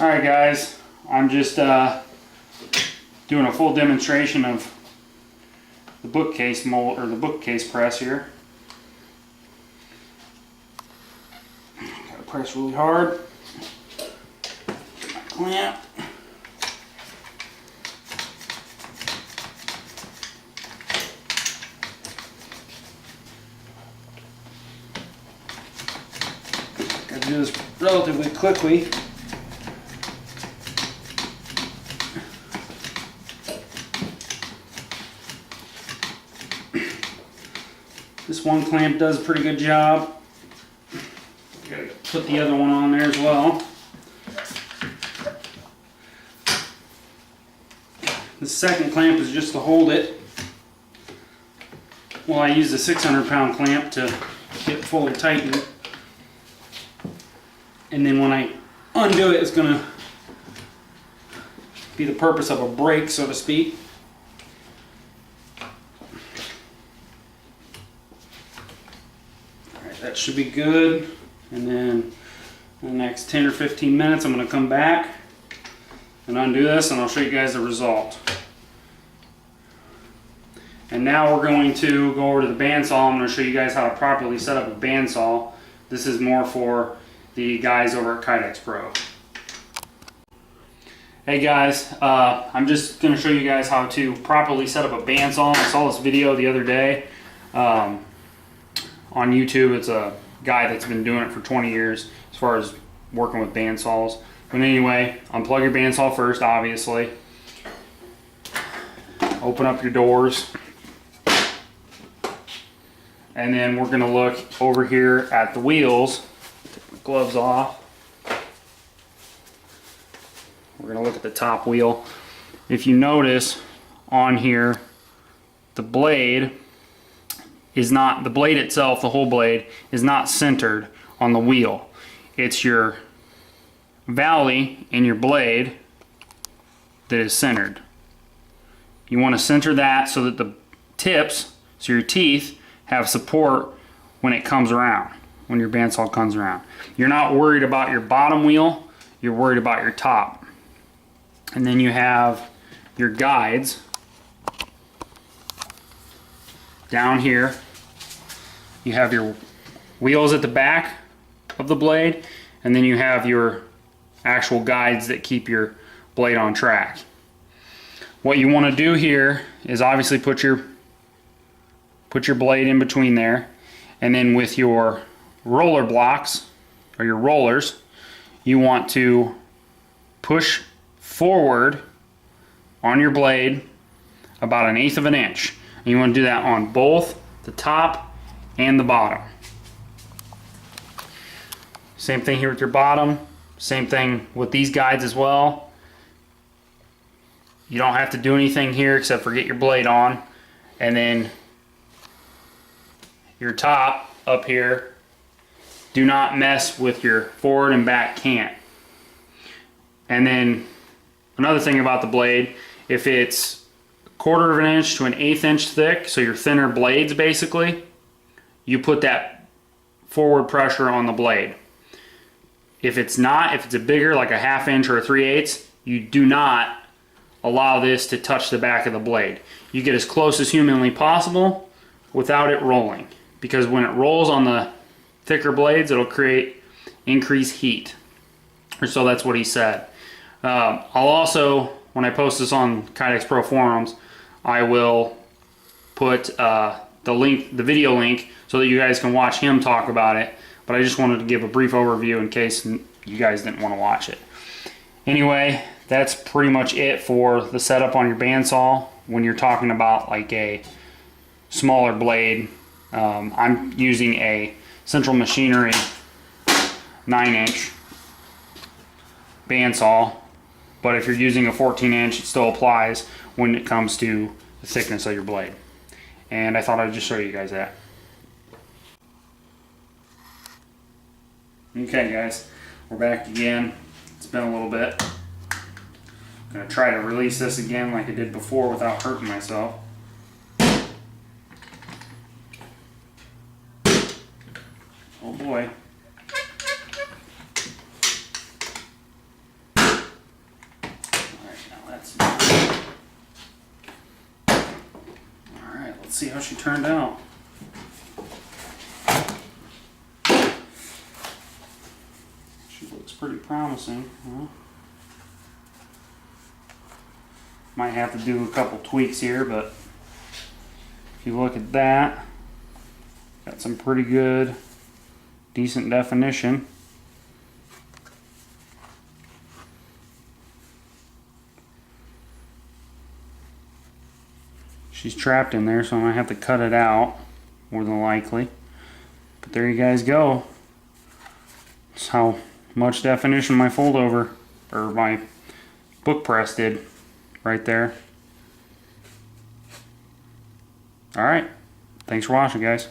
Alright guys, I'm just doing a full demonstration of the bookcase mold, or the bookcase press here. Gotta press really hard. Get my clamp. Gotta do this relatively quickly. This one clamp does a pretty good job. Gotta put the other one on there as well. The second clamp is just to hold it. Well, I use the 600-pound clamp to get it fully tightened. And then when I undo it, it's gonna be the purpose of a brake, so to speak. That should be good, and then in the next 10 or 15 minutes I'm going to come back and undo this, and I'll show you guys the result. And now we're going to go over to the bandsaw. I'm going to show you guys how to properly set up a bandsaw. This is more for the guys over at Kydex Pro. Hey guys, I'm just going to show you guys how to properly set up a bandsaw. I saw this video the other day. On YouTube. It's a guy that's been doing it for 20 years as far as working with bandsaws. But anyway, unplug your bandsaw first, obviously. Open up your doors. And then we're going to look over here at the wheels. Take my gloves off. We're going to look at the top wheel. If you notice on here, the blade is not, the blade itself, the whole blade, is not centered on the wheel. It's your valley in your blade that is centered. You want to center that so that the tips, so your teeth, have support when it comes around, when your bandsaw comes around. You're not worried about your bottom wheel, you're worried about your top. And then you have your guides down here. You have your wheels at the back of the blade, and then you have your actual guides that keep your blade on track. What you want to do here is obviously put your blade in between there, and then with your roller blocks, or your rollers, you want to push forward on your blade about 1/8 of an inch. And you want to do that on both the top and the bottom. Same thing here with your bottom. Same thing with these guides as well. You don't have to do anything here except for get your blade on. And then your top up here, do not mess with your forward and back cant. And then another thing about the blade, if it's 1/4 of an inch to 1/8 inch thick, so your thinner blades basically, you put that forward pressure on the blade. If it's not, if it's a bigger, like a 1/2 inch or a 3/8, you do not allow this to touch the back of the blade. You get as close as humanly possible without it rolling, because when it rolls on the thicker blades, it'll create increased heat. Or so that's what he said. I'll also, when I post this on Kydex Pro forums, I will put the video link so that you guys can watch him talk about it. But I just wanted to give a brief overview in case you guys didn't want to watch it. Anyway, that's pretty much it for the setup on your bandsaw when you're talking about like a smaller blade. I'm using a Central Machinery 9-inch bandsaw, but if you're using a 14-inch, it still applies when it comes to the thickness of your blade. and I thought I'd just show you guys that. Okay guys, we're back again. It's been a little bit. I'm going to try to release this again like I did before without hurting myself. Oh boy. Alright, now that's done. Alright, let's see how she turned out. She looks pretty promising. Huh? Might have to do a couple tweaks here, but if you look at that, got some pretty good, decent definition. She's trapped in there, so I'm gonna have to cut it out, more than likely. But there you guys go. That's how much definition my foldover, or my book press did, right there. Alright, thanks for watching guys.